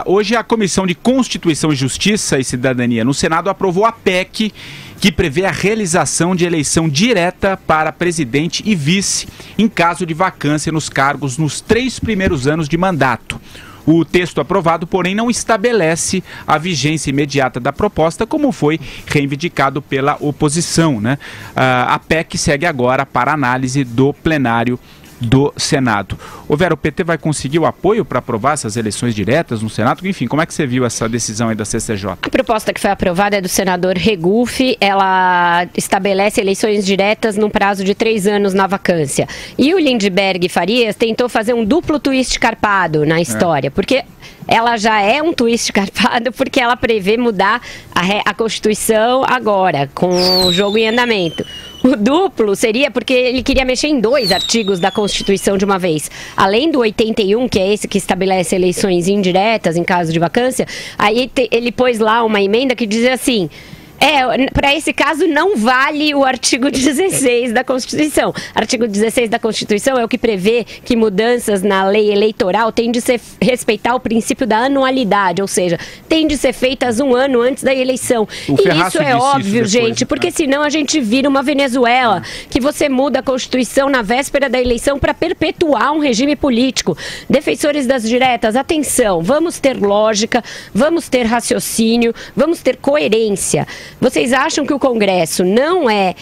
Hoje a Comissão de Constituição e Justiça e Cidadania no Senado aprovou a PEC que prevê a realização de eleição direta para presidente e vice em caso de vacância nos cargos nos 3 primeiros anos de mandato. O texto aprovado, porém, não estabelece a vigência imediata da proposta, como foi reivindicado pela oposição, né? A PEC segue agora para análise do plenário do Senado. Ô Vera, o PT vai conseguir o apoio para aprovar essas eleições diretas no Senado? Enfim, como é que você viu essa decisão aí da CCJ? A proposta que foi aprovada é do senador Regufe. Ela estabelece eleições diretas num prazo de 3 anos na vacância. E o Lindbergh Farias tentou fazer um duplo twist carpado na história, porque ela já é um twist carpado porque ela prevê mudar a Constituição agora, com o jogo em andamento. O duplo seria porque ele queria mexer em 2 artigos da Constituição de uma vez. Além do 81, que é esse que estabelece eleições indiretas em caso de vacância, aí ele pôs lá uma emenda que dizia assim: para esse caso não vale o artigo 16 da Constituição. Artigo 16 da Constituição é o que prevê que mudanças na lei eleitoral têm de respeitar o princípio da anualidade, ou seja, têm de ser feitas 1 ano antes da eleição. E isso é óbvio, gente, porque senão a gente vira uma Venezuela, que você muda a Constituição na véspera da eleição para perpetuar um regime político. Defensores das diretas, atenção, vamos ter lógica, vamos ter raciocínio, vamos ter coerência. Vocês acham que o Congresso não é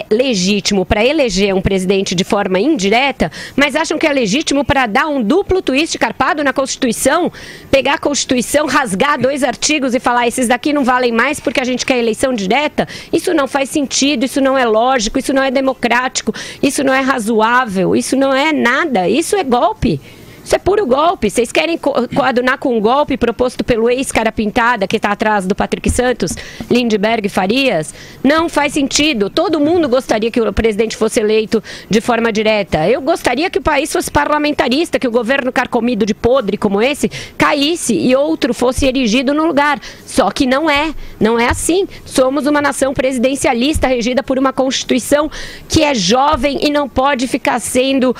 legítimo para eleger um presidente de forma indireta, mas acham que é legítimo para dar um duplo twist carpado na Constituição? Pegar a Constituição, rasgar 2 artigos e falar: esses daqui não valem mais porque a gente quer eleição direta? Isso não faz sentido, isso não é lógico, isso não é democrático, isso não é razoável, isso não é nada, isso é golpe. Isso é puro golpe. Vocês querem coadunar com um golpe proposto pelo ex-cara pintada que está atrás do Patrick Santos, Lindbergh Farias? Não faz sentido. Todo mundo gostaria que o presidente fosse eleito de forma direta. Eu gostaria que o país fosse parlamentarista, que o governo carcomido de podre como esse caísse e outro fosse erigido no lugar. Só que não é. Não é assim. Somos uma nação presidencialista regida por uma Constituição que é jovem e não pode ficar sendo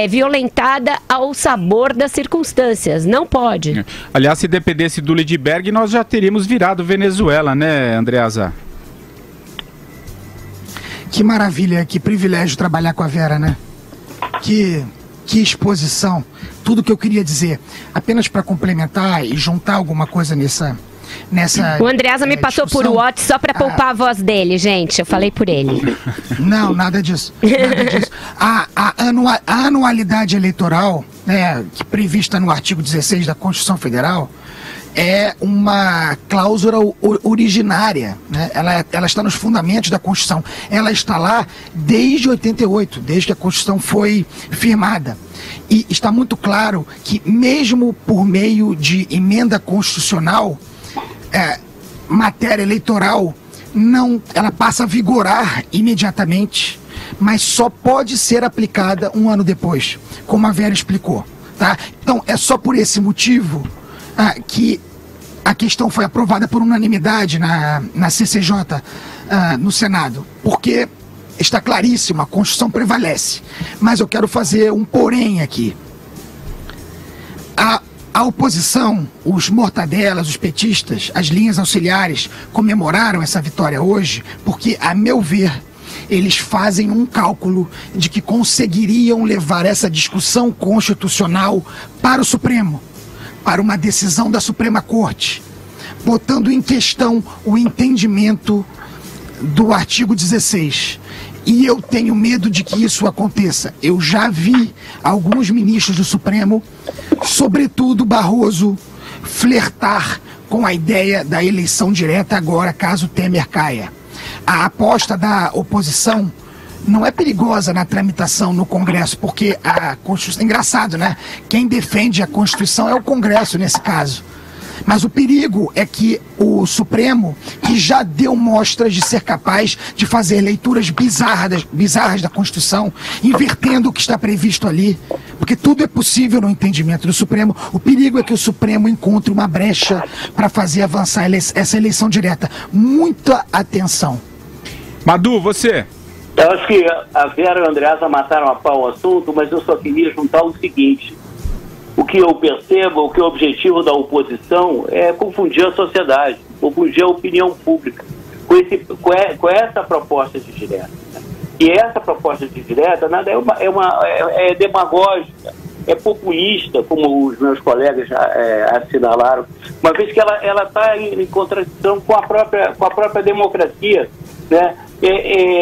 violentada ao sabor das circunstâncias. Não pode. Aliás, se dependesse do Lindbergh, nós já teríamos virado Venezuela, né, Andreasa? Que maravilha, que privilégio trabalhar com a Vera, né? Que exposição. Tudo que eu queria dizer. Apenas para complementar e juntar alguma coisa nessa o Andreasa me passou por WhatsApp só para poupar a voz dele, gente. Eu falei por ele. Não, nada disso. Nada disso. A anualidade eleitoral, né, que prevista no artigo 16 da Constituição Federal, é uma cláusula originária, né? Ela está nos fundamentos da Constituição. Ela está lá desde 88, desde que a Constituição foi firmada. E está muito claro que, mesmo por meio de emenda constitucional, matéria eleitoral ela passa a vigorar imediatamente, mas só pode ser aplicada 1 ano depois, como a Vera explicou, tá? Então é só por esse motivo que a questão foi aprovada por unanimidade na CCJ, no Senado, porque está claríssimo, a Constituição prevalece. Mas eu quero fazer um porém aqui. A oposição, os mortadelas, os petistas, as linhas auxiliares comemoraram essa vitória hoje porque, a meu ver, eles fazem um cálculo de que conseguiriam levar essa discussão constitucional para o Supremo, para uma decisão da Suprema Corte, botando em questão o entendimento do artigo 16. E eu tenho medo de que isso aconteça. Eu já vi alguns ministros do Supremo, sobretudo Barroso, flertar com a ideia da eleição direta agora, caso Temer caia. A aposta da oposição não é perigosa na tramitação no Congresso, porque a Constituição... Engraçado, né? Quem defende a Constituição é o Congresso, nesse caso. Mas o perigo é que o Supremo, que já deu mostras de ser capaz de fazer leituras bizarras da Constituição, invertendo o que está previsto ali, porque tudo é possível no entendimento do Supremo, o perigo é que o Supremo encontre uma brecha para fazer avançar essa eleição direta. Muita atenção. Madu, você? Eu acho que a Vera e o Andreasa mataram a pau o assunto, mas eu só queria juntar o seguinte. o que eu percebo, o que o objetivo da oposição é confundir a sociedade, confundir a opinião pública com essa proposta de direta. E essa proposta de direta nada é demagógica, é populista, como os meus colegas já assinalaram, uma vez que ela está em contradição com a própria democracia, né?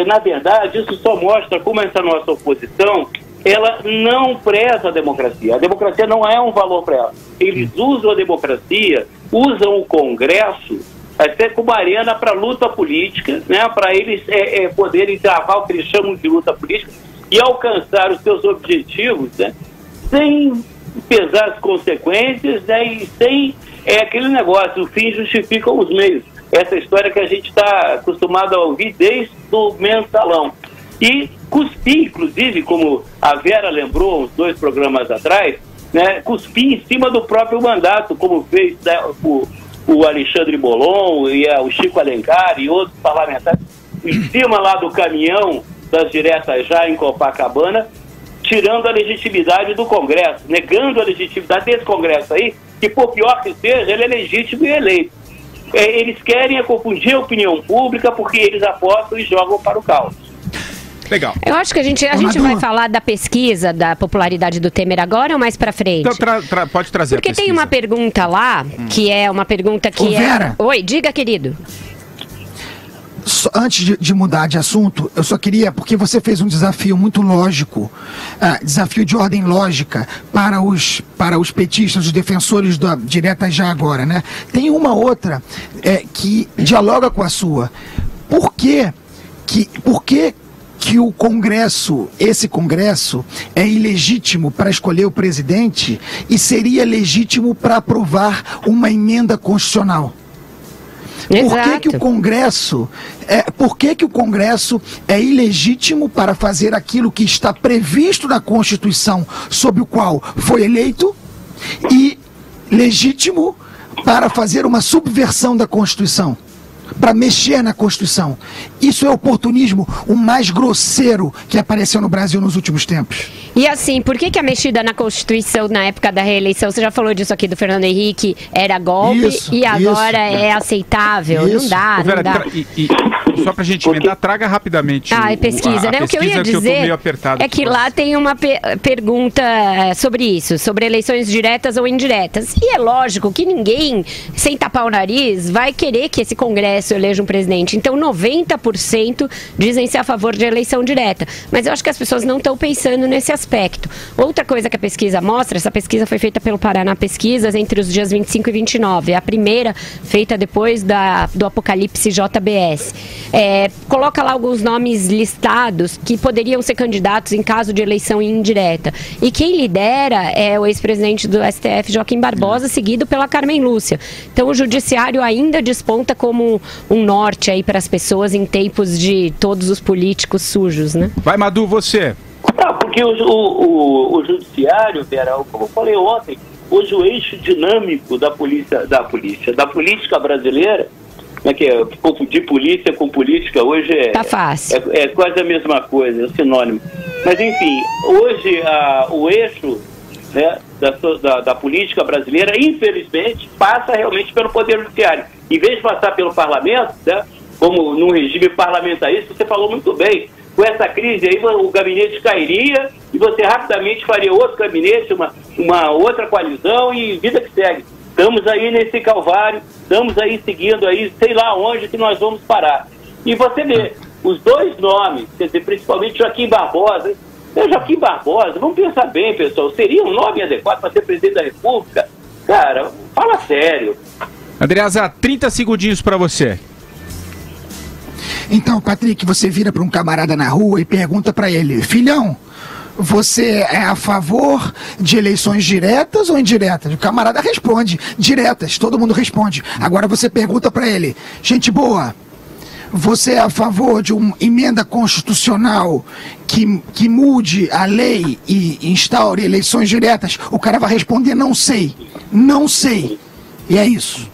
Na verdade, isso só mostra como essa nossa oposição ela não preza a democracia. A democracia não é um valor para ela. Eles usam a democracia, usam o Congresso até como arena para luta política, né? Para eles poderem travar o que eles chamam de luta política e alcançar os seus objetivos, né? Sem pesar as consequências, né? E sem aquele negócio, o fim justifica os meios. Essa história que a gente está acostumado a ouvir desde o mensalão. E cuspir, inclusive, como a Vera lembrou uns 2 programas atrás, né, cuspir em cima do próprio mandato, como fez, né, o Alexandre Molon e o Chico Alencar e outros parlamentares, em cima lá do caminhão das diretas já em Copacabana, tirando a legitimidade do Congresso, negando a legitimidade desse Congresso aí, que por pior que seja, ele é legítimo e eleito. Eles querem confundir a opinião pública porque eles apostam e jogam para o caos. Legal. Eu acho que a gente vai falar da pesquisa da popularidade do Temer agora ou mais pra frente? Então, pode trazer porque a pesquisa. Tem uma pergunta lá, que é uma pergunta que Vera. Oi, diga, querido. Antes de mudar de assunto, eu só queria, porque você fez um desafio muito lógico, desafio de ordem lógica para os petistas, os defensores da direta já agora, né? Tem uma outra que dialoga com a sua. Por que o Congresso, esse Congresso, é ilegítimo para escolher o presidente e seria legítimo para aprovar uma emenda constitucional? Por que o Congresso é ilegítimo para fazer aquilo que está previsto na Constituição, sob o qual foi eleito, e legítimo para fazer uma subversão da Constituição, para mexer na Constituição? Isso é oportunismo, o mais grosseiro que apareceu no Brasil nos últimos tempos. E assim, por que a mexida na Constituição na época da reeleição, você já falou disso aqui do Fernando Henrique, era golpe e agora é aceitável? Não dá, Vera, não dá. Só pra gente emendar, traga rapidamente pesquisa, né? O que eu ia dizer é que lá tem uma pergunta sobre isso, sobre eleições diretas ou indiretas. E é lógico que ninguém, sem tapar o nariz, vai querer que esse Congresso eleja um presidente. Então 90% dizem ser a favor de eleição direta. Mas eu acho que as pessoas não estão pensando nesse aspecto. Outra coisa que a pesquisa mostra, essa pesquisa foi feita pelo Paraná Pesquisas entre os dias 25 e 29. É a primeira feita depois do Apocalipse JBS. Coloca lá alguns nomes listados que poderiam ser candidatos em caso de eleição indireta. E quem lidera é o ex-presidente do STF, Joaquim Barbosa, seguido pela Carmen Lúcia. Então o judiciário ainda desponta como um norte aí para as pessoas em tempos de todos os políticos sujos, né? Vai, Madu, você. Porque o judiciário, Vera, como eu falei ontem, hoje o eixo dinâmico da política brasileira, né, que confundir polícia com política hoje tá fácil. É quase a mesma coisa, é sinônimo. Mas enfim, hoje o eixo, né, da política brasileira, infelizmente, passa realmente pelo Poder Judiciário. Em vez de passar pelo Parlamento, né, como num regime parlamentarista, você falou muito bem, com essa crise aí o gabinete cairia e você rapidamente faria outro gabinete, uma outra coalizão e vida que segue. Estamos aí nesse calvário, estamos aí seguindo aí, sei lá onde que nós vamos parar. E você vê, os 2 nomes, quer dizer, principalmente Joaquim Barbosa. Joaquim Barbosa, vamos pensar bem, pessoal, seria um nome adequado para ser presidente da República? Cara, fala sério. Andreasa, 30 segundinhos para você. Então, Patrick, você vira para um camarada na rua e pergunta para ele: filhão, você é a favor de eleições diretas ou indiretas? O camarada responde: diretas, todo mundo responde. Agora você pergunta para ele: gente boa, você é a favor de uma emenda constitucional que mude a lei e instaure eleições diretas? O cara vai responder: não sei, não sei. E é isso.